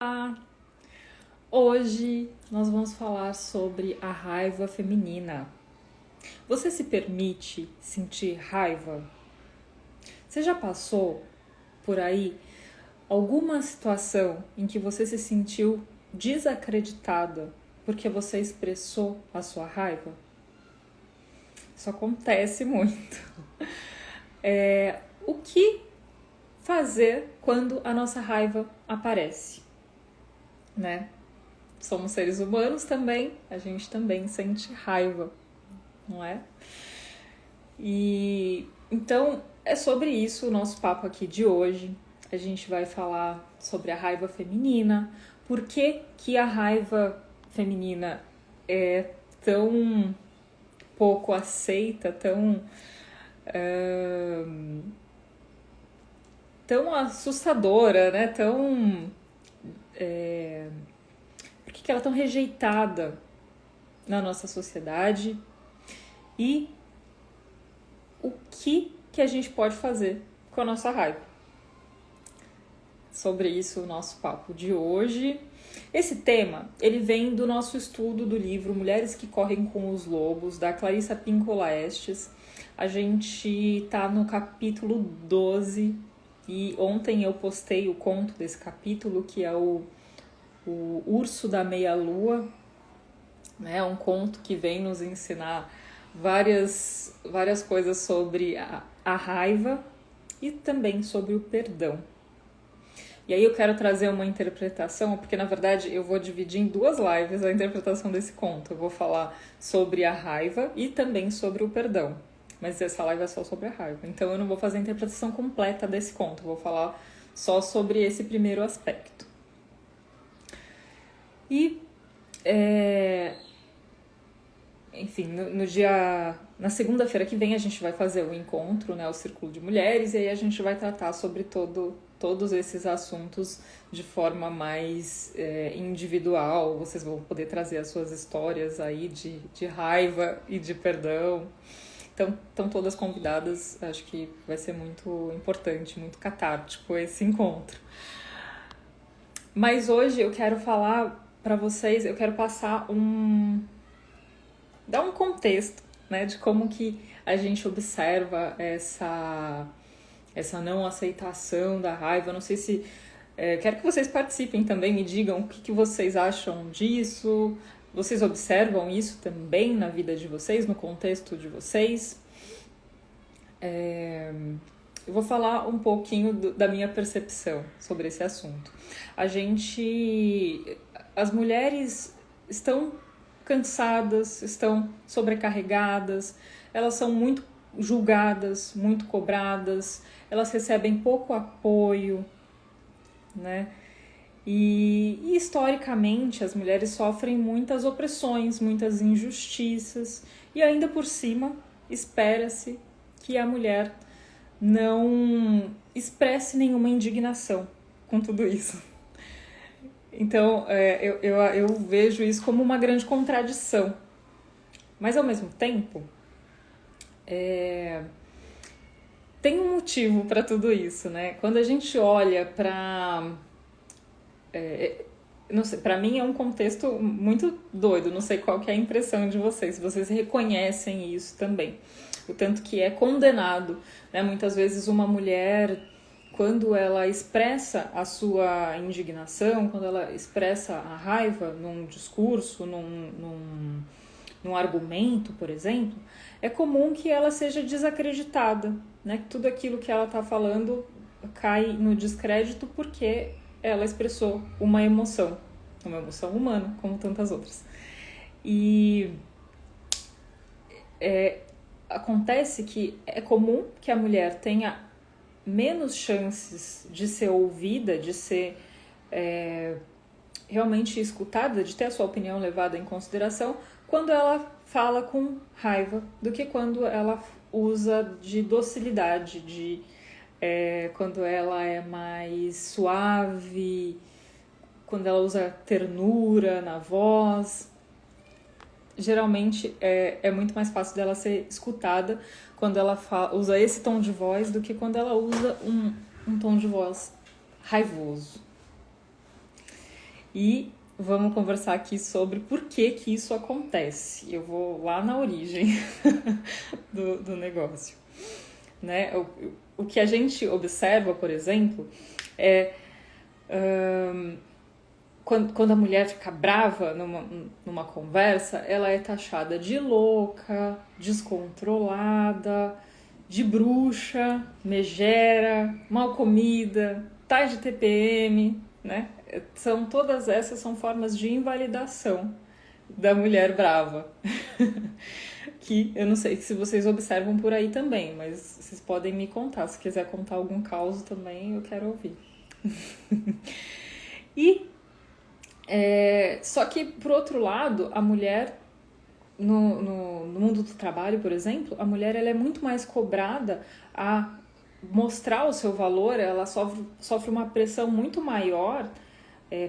Olá! Hoje nós vamos falar sobre a raiva feminina. Você se permite sentir raiva? Você já passou por aí alguma situação em que você se sentiu desacreditada porque você expressou a sua raiva? Isso acontece muito. O que fazer quando a nossa raiva aparece, né? Somos seres humanos também, a gente também sente raiva, não é? E então é sobre isso o nosso papo aqui de hoje. A gente vai falar sobre a raiva feminina, por que a raiva feminina é tão pouco aceita, tão assustadora, né? Por que ela é tão rejeitada na nossa sociedade e o que a gente pode fazer com a nossa raiva. Sobre isso o nosso papo de hoje. Esse tema, ele vem do nosso estudo do livro Mulheres que Correm com os Lobos, da Clarissa Pinkola Estes. A gente tá no capítulo 12 e ontem eu postei o conto desse capítulo, que é o Urso da Meia-Lua, né? Um conto que vem nos ensinar várias coisas sobre a raiva e também sobre o perdão. E aí eu quero trazer uma interpretação, porque na verdade eu vou dividir em duas lives a interpretação desse conto. Eu vou falar sobre a raiva e também sobre o perdão. Mas essa live é só sobre a raiva. Então eu não vou fazer a interpretação completa desse conto. Eu vou falar só sobre esse primeiro aspecto. E, enfim, na segunda-feira que vem a gente vai fazer o encontro, né, o Círculo de Mulheres, e aí a gente vai tratar sobre todos esses assuntos de forma mais individual. Vocês vão poder trazer as suas histórias aí de raiva e de perdão. Então, estão todas convidadas. Acho que vai ser muito importante, muito catártico esse encontro. Mas hoje eu quero falar para vocês, eu quero passar dar um contexto, né, de como que a gente observa essa não aceitação da raiva. Não sei se... quero que vocês participem também, me digam o que vocês acham disso. Vocês observam isso também na vida de vocês, no contexto de vocês? Eu vou falar um pouquinho da minha percepção sobre esse assunto. As mulheres estão cansadas, estão sobrecarregadas, elas são muito julgadas, muito cobradas, elas recebem pouco apoio, né? E historicamente as mulheres sofrem muitas opressões, muitas injustiças, e ainda por cima espera-se que a mulher não expresse nenhuma indignação com tudo isso. Então, eu vejo isso como uma grande contradição. Mas, ao mesmo tempo, tem um motivo para tudo isso, né? Quando a gente olha para... não sei, para mim é um contexto muito doido, não sei qual que é a impressão de vocês, se vocês reconhecem isso também. O tanto que é condenado, né? Muitas vezes uma mulher, quando ela expressa a sua indignação, quando ela expressa a raiva num discurso, num argumento, por exemplo, é comum que ela seja desacreditada, né? Que tudo aquilo que ela está falando cai no descrédito porque ela expressou uma emoção humana, como tantas outras. E acontece que é comum que a mulher tenha menos chances de ser ouvida, de ser realmente escutada, de ter a sua opinião levada em consideração, quando ela fala com raiva, do que quando ela usa de docilidade, quando ela é mais suave, quando ela usa ternura na voz. Geralmente é muito mais fácil dela ser escutada quando ela usa esse tom de voz do que quando ela usa um tom de voz raivoso. e vamos conversar aqui sobre por que isso acontece. Eu vou lá na origem do negócio, né? O que a gente observa, por exemplo, é quando a mulher fica brava numa conversa, ela é taxada de louca, descontrolada, de bruxa, megera, mal comida, tá de TPM, né? Todas essas são formas de invalidação da mulher brava. Que eu não sei se vocês observam por aí também, mas vocês podem me contar. Se quiser contar algum caso também, eu quero ouvir. E só que, por outro lado, a mulher, no mundo do trabalho, por exemplo, a mulher ela é muito mais cobrada a mostrar o seu valor, ela sofre uma pressão muito maior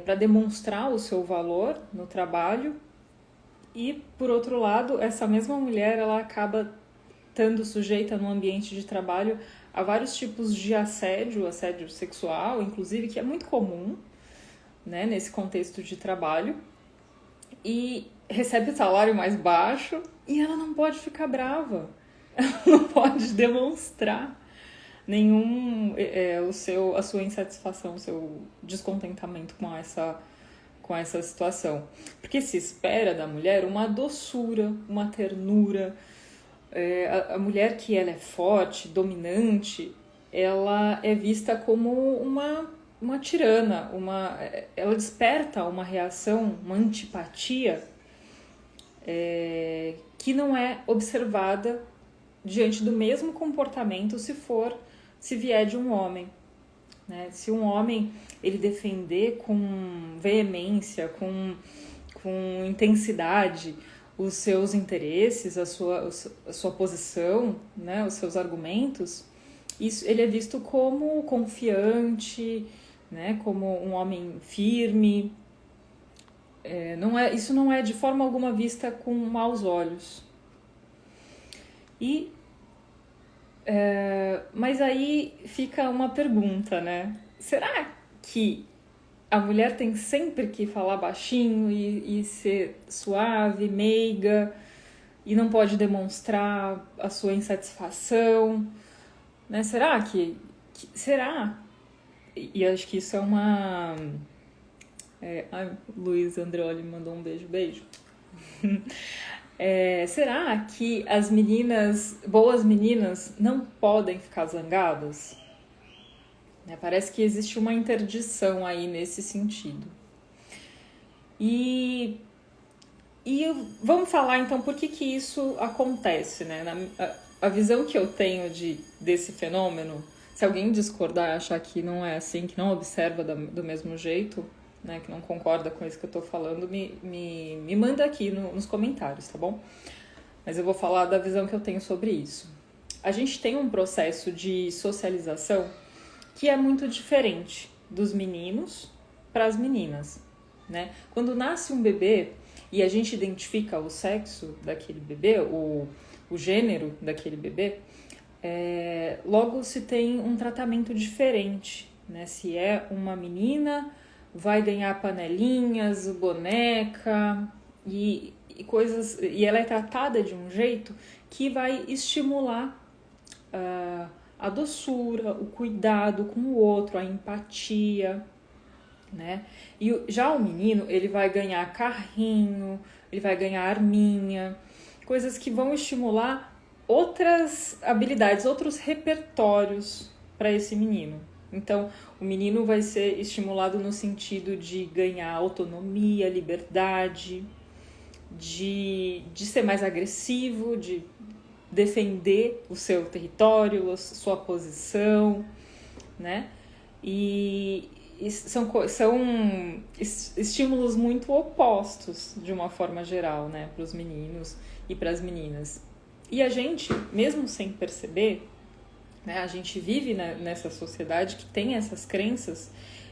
para demonstrar o seu valor no trabalho. E, por outro lado, essa mesma mulher ela acaba estando sujeita no ambiente de trabalho a vários tipos de assédio sexual, inclusive, que é muito comum, né, nesse contexto de trabalho, e recebe salário mais baixo e ela não pode ficar brava, ela não pode demonstrar a sua insatisfação, o seu descontentamento com essa situação, porque se espera da mulher uma doçura, uma ternura. A mulher que ela é forte, dominante, ela é vista como uma tirana, ela desperta uma reação, uma antipatia que não é observada diante do mesmo comportamento se vier de um homem, né? Se um homem ele defender com veemência, com intensidade os seus interesses, a sua posição, né? Os seus argumentos, ele é visto como confiante, né? Como um homem firme. Isso não é de forma alguma vista com maus olhos. Mas aí fica uma pergunta, né? Será que a mulher tem sempre que falar baixinho e ser suave, meiga, e não pode demonstrar a sua insatisfação, né? Será? E acho que isso é uma... Luiz Andreoli mandou um beijo. Será que as boas meninas, não podem ficar zangadas? Parece que existe uma interdição aí nesse sentido. E vamos falar então por que isso acontece, né? A visão que eu tenho desse fenômeno, se alguém discordar e achar que não é assim, que não observa do mesmo jeito, né, que não concorda com isso que eu tô falando, me manda aqui nos comentários, tá bom? Mas eu vou falar da visão que eu tenho sobre isso. A gente tem um processo de socialização que é muito diferente dos meninos para as meninas, né? Quando nasce um bebê e a gente identifica o sexo daquele bebê, o gênero daquele bebê, logo se tem um tratamento diferente, né? Se é uma menina, vai ganhar panelinhas, boneca e coisas, e ela é tratada de um jeito que vai estimular a doçura, o cuidado com o outro, a empatia, né? E já o menino, ele vai ganhar carrinho, ele vai ganhar arminha, coisas que vão estimular outras habilidades, outros repertórios para esse menino. Então, o menino vai ser estimulado no sentido de ganhar autonomia, liberdade, de ser mais agressivo, de defender o seu território, a sua posição, né? E são estímulos muito opostos, de uma forma geral, né? Para os meninos e para as meninas. E a gente, mesmo sem perceber, né, a gente vive nessa sociedade que tem essas crenças,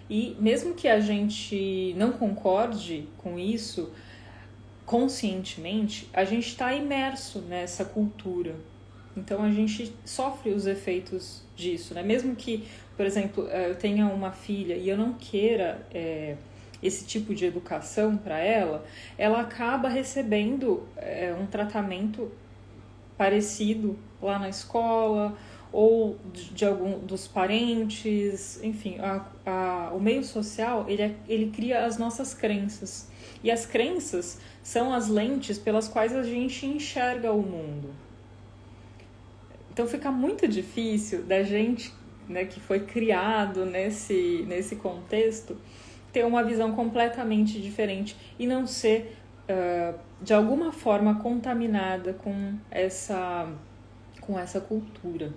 e mesmo que a gente não concorde com isso conscientemente, a gente está imerso nessa cultura. Então a gente sofre os efeitos disso, né? Mesmo que, por exemplo, eu tenha uma filha e eu não queira esse tipo de educação para ela, ela acaba recebendo um tratamento parecido lá na escola ou de algum dos parentes, enfim, o meio social ele cria as nossas crenças, e as crenças são as lentes pelas quais a gente enxerga o mundo. Então fica muito difícil da gente, né, que foi criado nesse contexto, ter uma visão completamente diferente e não ser de alguma forma contaminada com essa cultura,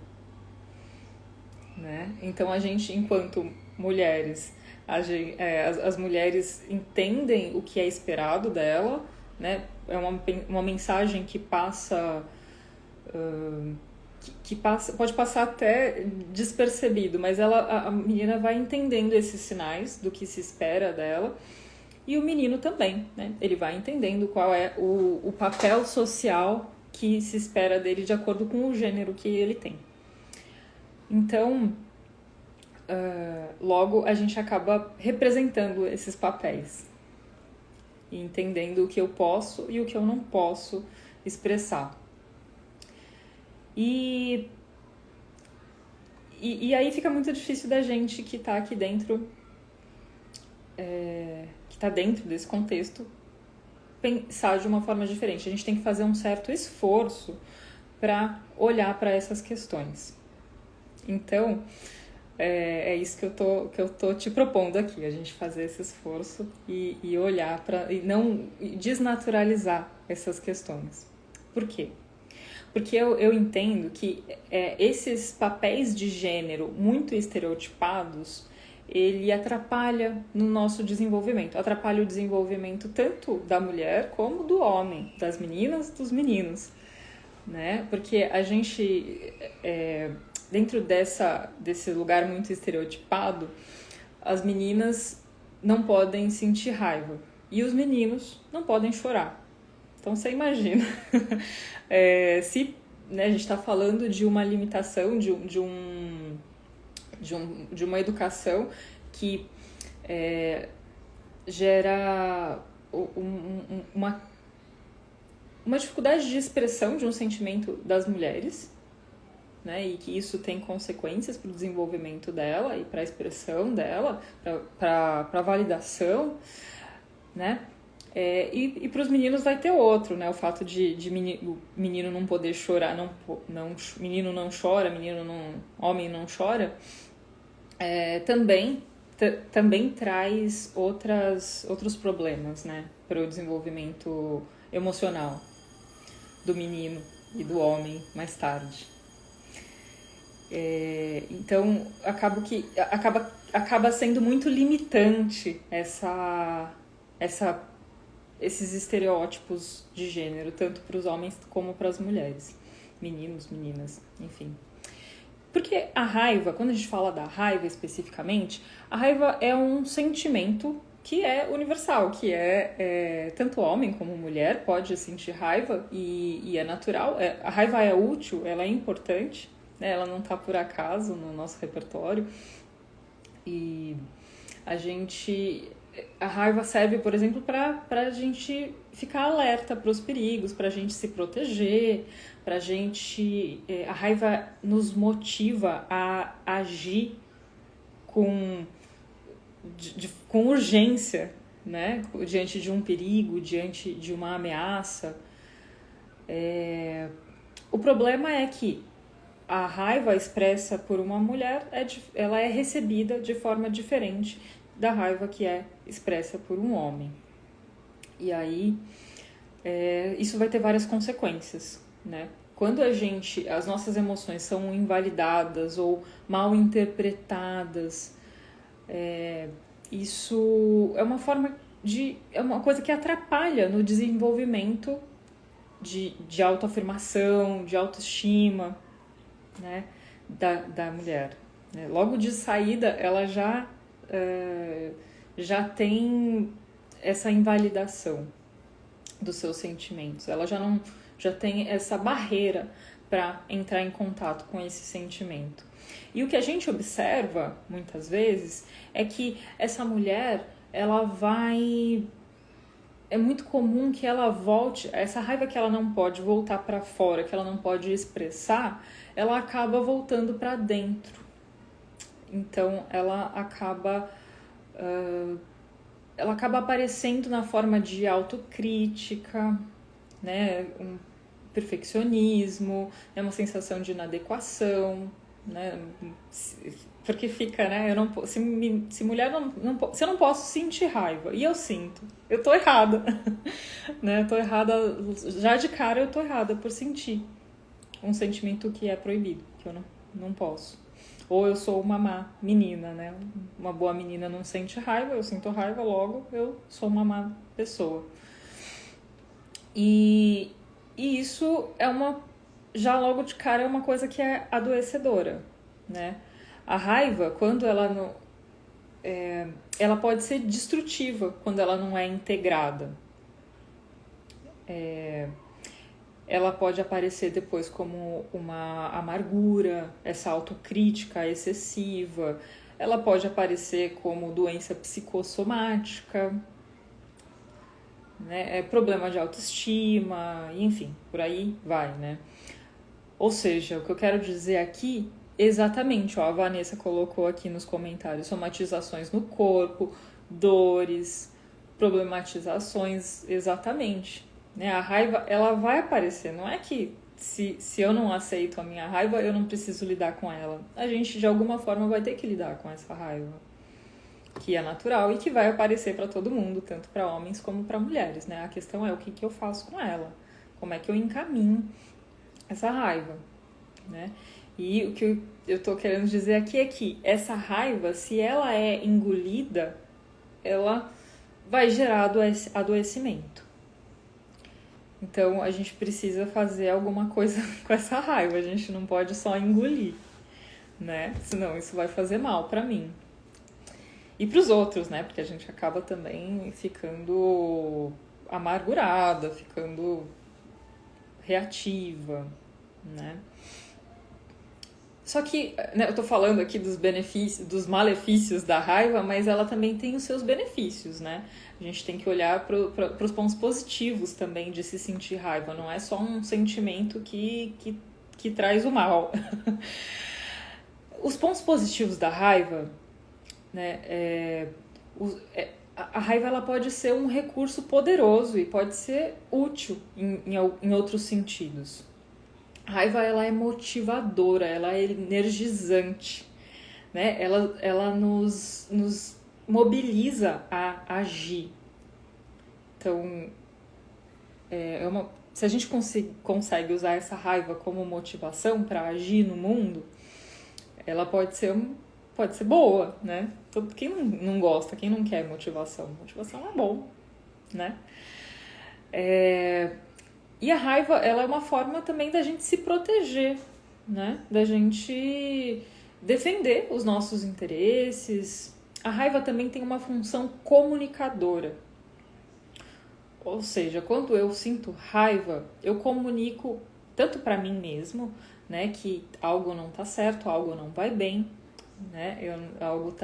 né? Então a gente, enquanto mulheres, as mulheres entendem o que é esperado dela, né? É uma mensagem que passa, pode passar até despercebido, mas a menina vai entendendo esses sinais do que se espera dela. E o menino também, né? Ele vai entendendo qual é o papel social que se espera dele de acordo com o gênero que ele tem. Então, logo a gente acaba representando esses papéis e entendendo o que eu posso e o que eu não posso expressar. E aí fica muito difícil da gente que está aqui dentro, que está dentro desse contexto, pensar de uma forma diferente. A gente tem que fazer um certo esforço para olhar para essas questões. Então, é isso que eu tô te propondo aqui, a gente fazer esse esforço e olhar para e não desnaturalizar essas questões. Por quê? Porque eu entendo que esses papéis de gênero muito estereotipados, ele atrapalha no nosso desenvolvimento. Atrapalha o desenvolvimento tanto da mulher como do homem, das meninas, dos meninos, né? Porque a gente, dentro desse lugar muito estereotipado, as meninas não podem sentir raiva e os meninos não podem chorar. Então você imagina, se, né, a gente está falando de uma limitação, de uma educação que gera uma dificuldade de expressão de um sentimento das mulheres, né, e que isso tem consequências para o desenvolvimento dela e para a expressão dela, para a validação, né? E para os meninos vai ter outro, né? O fato de o menino não poder chorar, menino não chora, homem não chora, também traz outros problemas, né? Para o desenvolvimento emocional do menino e do homem mais tarde. Então acaba sendo muito limitante esses estereótipos de gênero, tanto para os homens como para as mulheres, meninos, meninas, enfim. Porque a raiva, quando a gente fala da raiva especificamente, a raiva é um sentimento que é universal, que tanto homem como mulher pode sentir raiva e é natural. A raiva é útil, ela é importante, né? Ela não está por acaso no nosso repertório. E a raiva serve, por exemplo, para a gente ficar alerta para os perigos, para a gente se proteger, a raiva nos motiva a agir com urgência, né? Diante de um perigo, diante de uma ameaça. O problema é que a raiva expressa por uma mulher, ela é recebida de forma diferente da raiva que é expressa por um homem. E aí, isso vai ter várias consequências, né? Quando as nossas emoções são invalidadas ou mal interpretadas, isso é uma coisa que atrapalha no desenvolvimento de autoafirmação, de autoestima, né, da mulher. Logo de saída, ela já tem essa invalidação dos seus sentimentos. Ela já tem essa barreira para entrar em contato com esse sentimento. E o que a gente observa, muitas vezes, é que essa mulher, ela vai... É muito comum que ela volte, essa raiva que ela não pode voltar para fora, que ela não pode expressar, ela acaba voltando para dentro. Então, ela acaba aparecendo na forma de autocrítica, né? Um perfeccionismo, né? Uma sensação de inadequação, né? Porque fica, né? Eu não, se mulher não, se eu não posso sentir raiva, e eu sinto, eu tô errada, né? Eu tô errada, já de cara eu tô errada por sentir um sentimento que é proibido, que eu não posso. Ou eu sou uma má menina, né? Uma boa menina não sente raiva, eu sinto raiva, logo eu sou uma má pessoa. E isso é já logo de cara é uma coisa que é adoecedora, né? A raiva, quando ela não... ela pode ser destrutiva quando ela não é integrada. Ela pode aparecer depois como uma amargura, essa autocrítica excessiva. Ela pode aparecer como doença psicossomática, né? Problema de autoestima, enfim, por aí vai, né? Ou seja, o que eu quero dizer aqui, exatamente, ó, a Vanessa colocou aqui nos comentários, somatizações no corpo, dores, problematizações, exatamente. Né? A raiva, ela vai aparecer, não é que se eu não aceito a minha raiva, eu não preciso lidar com ela. A gente, de alguma forma, vai ter que lidar com essa raiva, que é natural e que vai aparecer para todo mundo, tanto para homens como para mulheres, né? A questão é o que eu faço com ela, como é que eu encaminho essa raiva, né? E o que eu tô querendo dizer aqui é que essa raiva, se ela é engolida, ela vai gerar adoecimento. Então, a gente precisa fazer alguma coisa com essa raiva, a gente não pode só engolir, né? Senão isso vai fazer mal pra mim. E pros outros, né? Porque a gente acaba também ficando amargurada, ficando reativa, né? Só que, né, eu tô falando aqui dos benefícios, dos malefícios da raiva, mas ela também tem os seus benefícios, né? A gente tem que olhar para os pontos positivos também de se sentir raiva, não é só um sentimento que traz o mal. Os pontos positivos da raiva, né, a raiva ela pode ser um recurso poderoso e pode ser útil em outros sentidos. A raiva ela é motivadora, ela é energizante, né? Ela nos mobiliza a agir. Então, se a gente consegue usar essa raiva como motivação para agir no mundo, ela pode ser boa, né? Quem não gosta, quem não quer motivação? Motivação é bom, né? E a raiva, ela é uma forma também da gente se proteger, né? Da gente defender os nossos interesses. A raiva também tem uma função comunicadora. Ou seja, quando eu sinto raiva, eu comunico tanto para mim mesmo, né, que algo não tá certo, algo não vai bem, né? Eu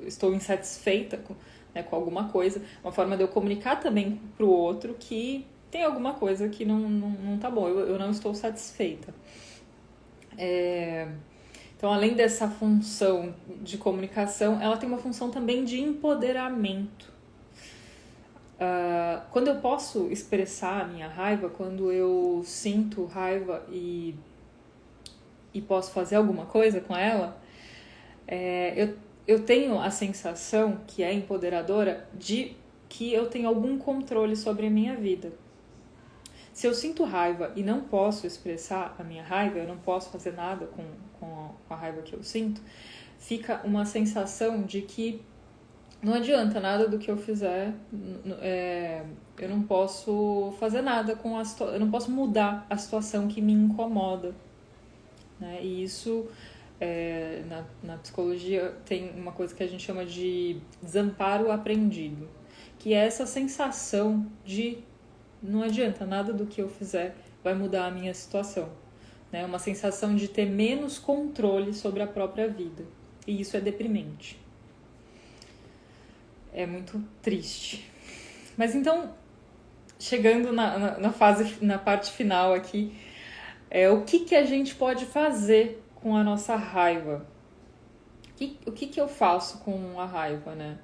estou insatisfeita com alguma coisa. Uma forma de eu comunicar também pro outro que tem alguma coisa que não tá bom, eu não estou satisfeita. Então, além dessa função de comunicação, ela tem uma função também de empoderamento. Quando eu posso expressar a minha raiva, quando eu sinto raiva e posso fazer alguma coisa com ela, eu tenho a sensação que é empoderadora de que eu tenho algum controle sobre a minha vida. Se eu sinto raiva e não posso expressar a minha raiva, eu não posso fazer nada com a raiva que eu sinto, fica uma sensação de que não adianta nada do que eu fizer, eu não posso fazer nada com a situação, eu não posso mudar a situação que me incomoda, né? E isso, na psicologia, tem uma coisa que a gente chama de desamparo aprendido, que é essa sensação de não adianta, nada do que eu fizer vai mudar a minha situação, né? Uma sensação de ter menos controle sobre a própria vida, e isso é deprimente. é muito triste. Mas então, chegando na parte final aqui, o que a gente pode fazer com a nossa raiva? O que eu faço com a raiva, né?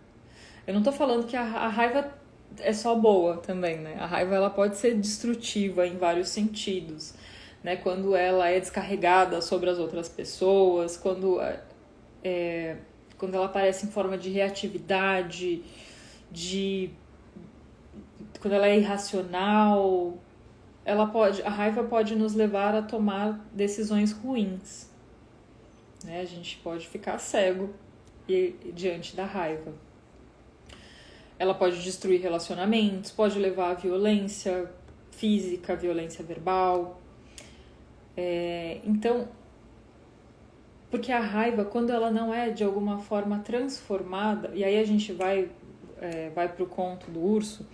Eu não tô falando que a raiva é só boa também, né? A raiva ela pode ser destrutiva em vários sentidos, né? Quando ela é descarregada sobre as outras pessoas, quando ela aparece em forma de reatividade, quando ela é irracional, a raiva pode nos levar a tomar decisões ruins, né? A gente pode ficar cego diante da raiva. Ela pode destruir relacionamentos, pode levar à violência física, violência verbal. Então, porque a raiva, quando ela não é de alguma forma transformada, e aí a gente vai para o conto do urso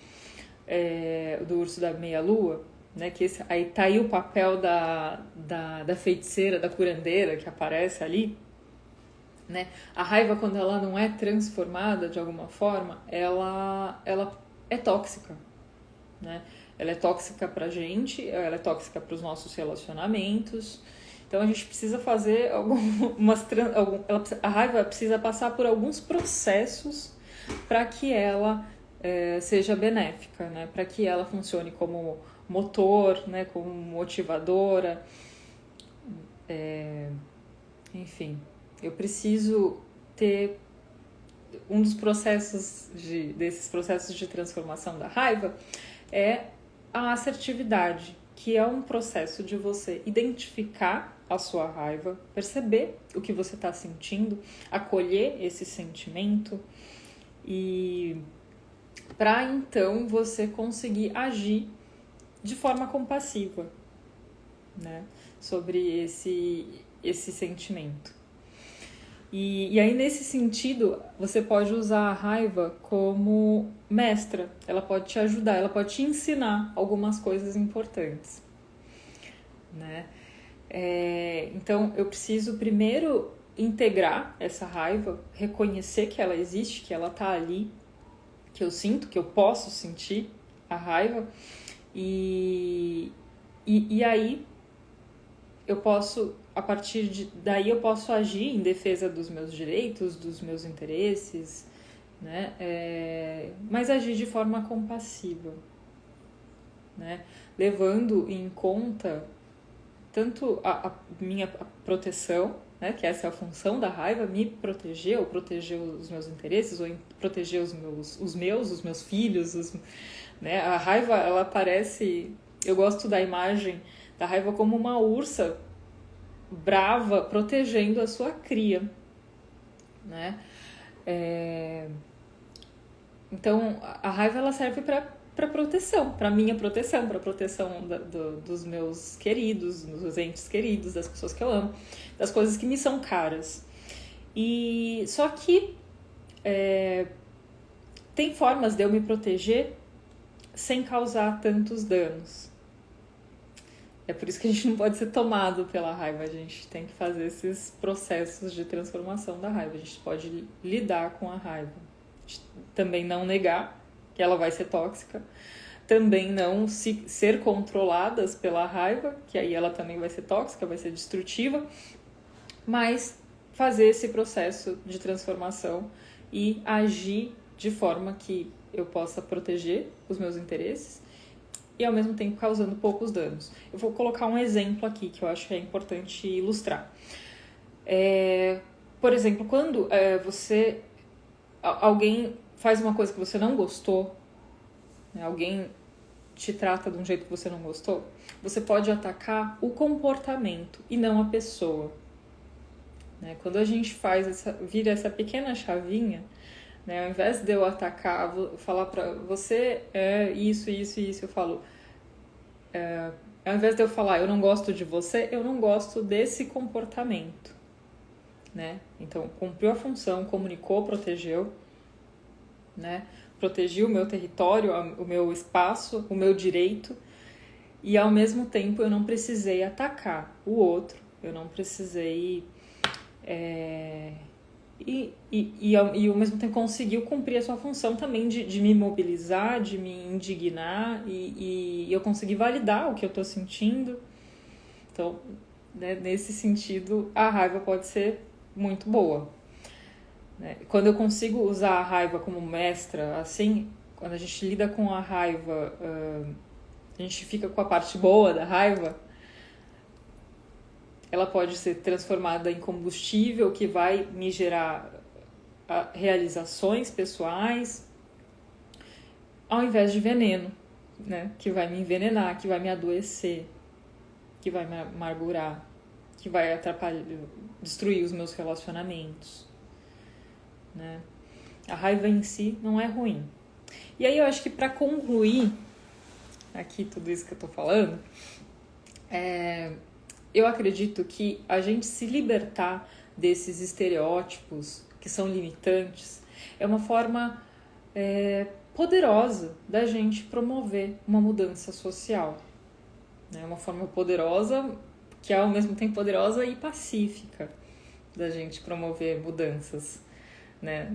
da meia-lua, né? Que aí tá aí o papel da feiticeira, da curandeira que aparece ali. Né? A raiva, quando ela não é transformada de alguma forma, ela é tóxica, né? Ela é tóxica pra gente, ela é tóxica para os nossos relacionamentos. Então a gente precisa fazer a raiva precisa passar por alguns processos para que ela seja benéfica, né? Para que ela funcione como motor, né? Como motivadora, enfim. Eu preciso ter um dos desses processos de transformação da raiva é a assertividade, que é um processo de você identificar a sua raiva, perceber o que você está sentindo, acolher esse sentimento e para então você conseguir agir de forma compassiva, né, sobre esse sentimento. E aí, nesse sentido, você pode usar a raiva como mestra. Ela pode te ajudar, ela pode te ensinar algumas coisas importantes, né? Então, eu preciso primeiro integrar essa raiva, reconhecer que ela existe, que ela tá ali, que eu sinto, que eu posso sentir a raiva. E aí, eu posso... A partir daí eu posso agir em defesa dos meus direitos, dos meus interesses, né? Mas agir de forma compassiva, né? Levando em conta tanto a minha proteção, né? Que essa é a função da raiva, me proteger, ou proteger os meus interesses, ou proteger os meus filhos, né? A raiva, ela parece... Eu gosto da imagem da raiva como uma ursa brava protegendo a sua cria, né? Então a raiva ela serve para proteção, para minha proteção, para proteção dos meus queridos, dos entes queridos, das pessoas que eu amo, das coisas que me são caras. E só que tem formas de eu me proteger sem causar tantos danos. É por isso que a gente não pode ser tomado pela raiva, a gente tem que fazer esses processos de transformação da raiva, a gente pode lidar com a raiva. Também não negar que ela vai ser tóxica, também não ser controladas pela raiva, que aí ela também vai ser tóxica, vai ser destrutiva, mas fazer esse processo de transformação e agir de forma que eu possa proteger os meus interesses e ao mesmo tempo causando poucos danos. Eu vou colocar um exemplo aqui que eu acho que é importante ilustrar. Por exemplo, quando alguém faz uma coisa que você não gostou, né, alguém te trata de um jeito que você não gostou, você pode atacar o comportamento e não a pessoa. Né? Quando a gente vira essa pequena chavinha, né, ao invés de eu atacar, falar pra você isso, eu falo... ao invés de eu falar eu não gosto de você, eu não gosto desse comportamento. Né? Então, cumpriu a função, comunicou, protegeu, né? Protegi o meu território, o meu espaço, o meu direito, e ao mesmo tempo eu não precisei atacar o outro, eu não precisei e ao mesmo tempo conseguiu cumprir a sua função também de me mobilizar, de me indignar e eu consegui validar o que eu estou sentindo. Então, né, nesse sentido, a raiva pode ser muito boa. Né? Quando eu consigo usar a raiva como mestra, assim, quando a gente lida com a raiva, a gente fica com a parte boa da raiva, ela pode ser transformada em combustível que vai me gerar realizações pessoais, ao invés de veneno, né? Que vai me envenenar, que vai me adoecer, que vai me amargurar, que vai atrapalhar, destruir os meus relacionamentos, né? A raiva em si não é ruim. E aí eu acho que para concluir aqui tudo isso que eu tô falando, eu acredito que a gente se libertar desses estereótipos que são limitantes é uma forma poderosa da gente promover uma mudança social. É uma forma poderosa, que é ao mesmo tempo poderosa e pacífica da gente promover mudanças, né,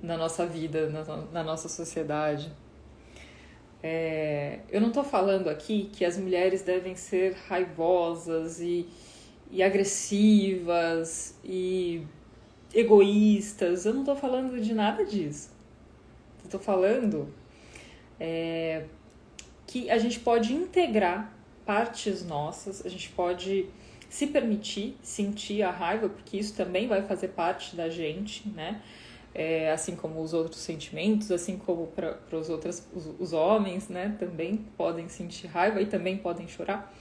na nossa vida, na nossa sociedade. Eu não estou falando aqui que as mulheres devem ser raivosas e agressivas e egoístas. Eu não estou falando de nada disso. Estou falando que a gente pode integrar partes nossas, a gente pode se permitir sentir a raiva, porque isso também vai fazer parte da gente, né? Assim como os outros sentimentos, assim como para os homens, né? Também podem sentir raiva e também podem chorar.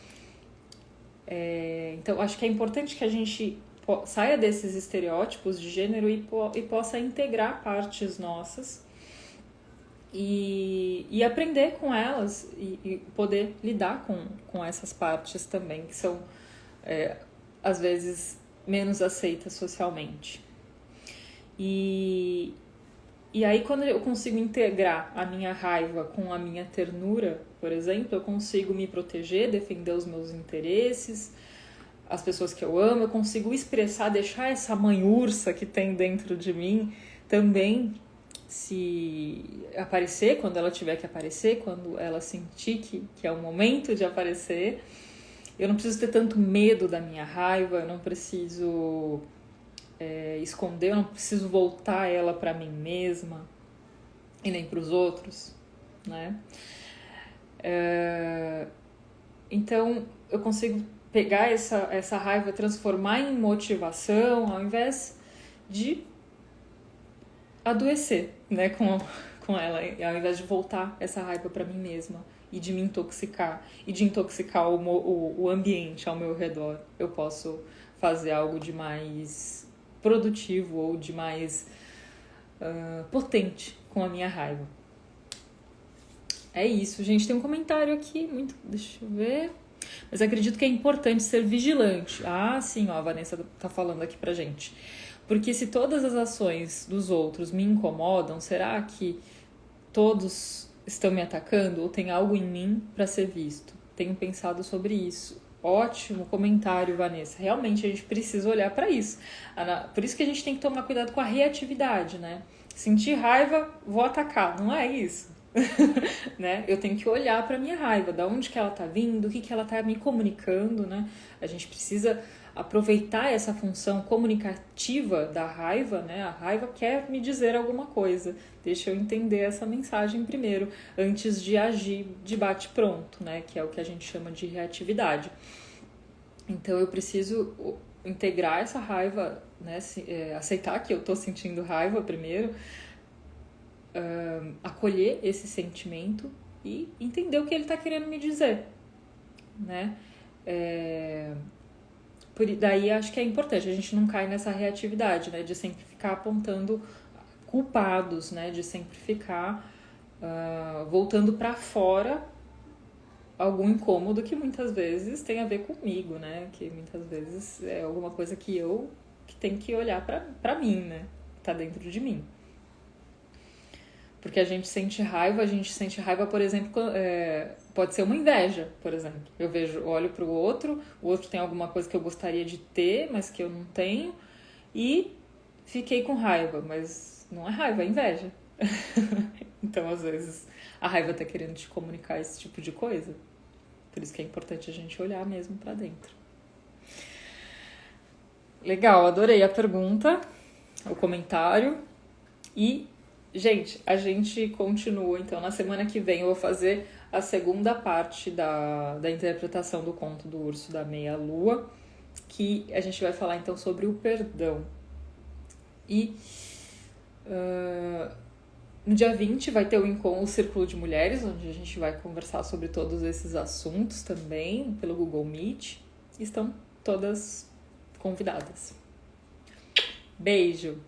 Então, acho que é importante que a gente saia desses estereótipos de gênero e possa integrar partes nossas e aprender com elas e poder lidar com essas partes também, que são, às vezes, menos aceitas socialmente. E aí, quando eu consigo integrar a minha raiva com a minha ternura, por exemplo, eu consigo me proteger, defender os meus interesses, as pessoas que eu amo, eu consigo expressar, deixar essa mãe ursa que tem dentro de mim também se aparecer quando ela tiver que aparecer, quando ela sentir que é o momento de aparecer. Eu não preciso ter tanto medo da minha raiva, eu não preciso esconder, eu não preciso voltar ela para mim mesma e nem para os outros, né? Então eu consigo pegar essa raiva, transformar em motivação, ao invés de adoecer, né, com ela, ao invés de voltar essa raiva para mim mesma e de me intoxicar e de intoxicar o ambiente ao meu redor. Eu posso fazer algo de mais produtivo ou de mais potente com a minha raiva. É isso, gente. Tem um comentário aqui, deixa eu ver. Mas acredito que é importante ser vigilante. Ah, sim, ó, a Vanessa tá falando aqui pra gente. Porque se todas as ações dos outros me incomodam, será que todos estão me atacando ou tem algo em mim para ser visto? Tenho pensado sobre isso. Ótimo comentário, Vanessa. Realmente a gente precisa olhar para isso. Por isso que a gente tem que tomar cuidado com a reatividade, né? Sentir raiva, vou atacar. Não é isso. Né? Eu tenho que olhar para minha raiva, da onde que ela tá vindo, o que ela tá me comunicando, né? A gente precisa aproveitar essa função comunicativa da raiva, né? A raiva quer me dizer alguma coisa. Deixa eu entender essa mensagem primeiro, antes de agir de bate-pronto, né? Que é o que a gente chama de reatividade. Então eu preciso integrar essa raiva, né? Aceitar que eu tô sentindo raiva primeiro, acolher esse sentimento e entender o que ele está querendo me dizer, né? Daí acho que é importante, a gente não cai nessa reatividade, né? De sempre ficar apontando culpados, né? De sempre ficar voltando para fora algum incômodo que muitas vezes tem a ver comigo, né? Que muitas vezes é alguma coisa que tenho que olhar para mim, né? Tá dentro de mim. Porque a gente sente raiva, por exemplo, pode ser uma inveja, por exemplo. Olho para o outro tem alguma coisa que eu gostaria de ter, mas que eu não tenho, e fiquei com raiva, mas não é raiva, é inveja. Então, às vezes, a raiva tá querendo te comunicar esse tipo de coisa. Por isso que é importante a gente olhar mesmo pra dentro. Legal, adorei a pergunta, o comentário. E, gente, a gente continua. Então, na semana que vem eu vou fazer a segunda parte da interpretação do conto do Urso da Meia-Lua, que a gente vai falar então sobre o perdão. E no dia 20 vai ter o Círculo de Mulheres, onde a gente vai conversar sobre todos esses assuntos também, pelo Google Meet. Estão todas convidadas. Beijo!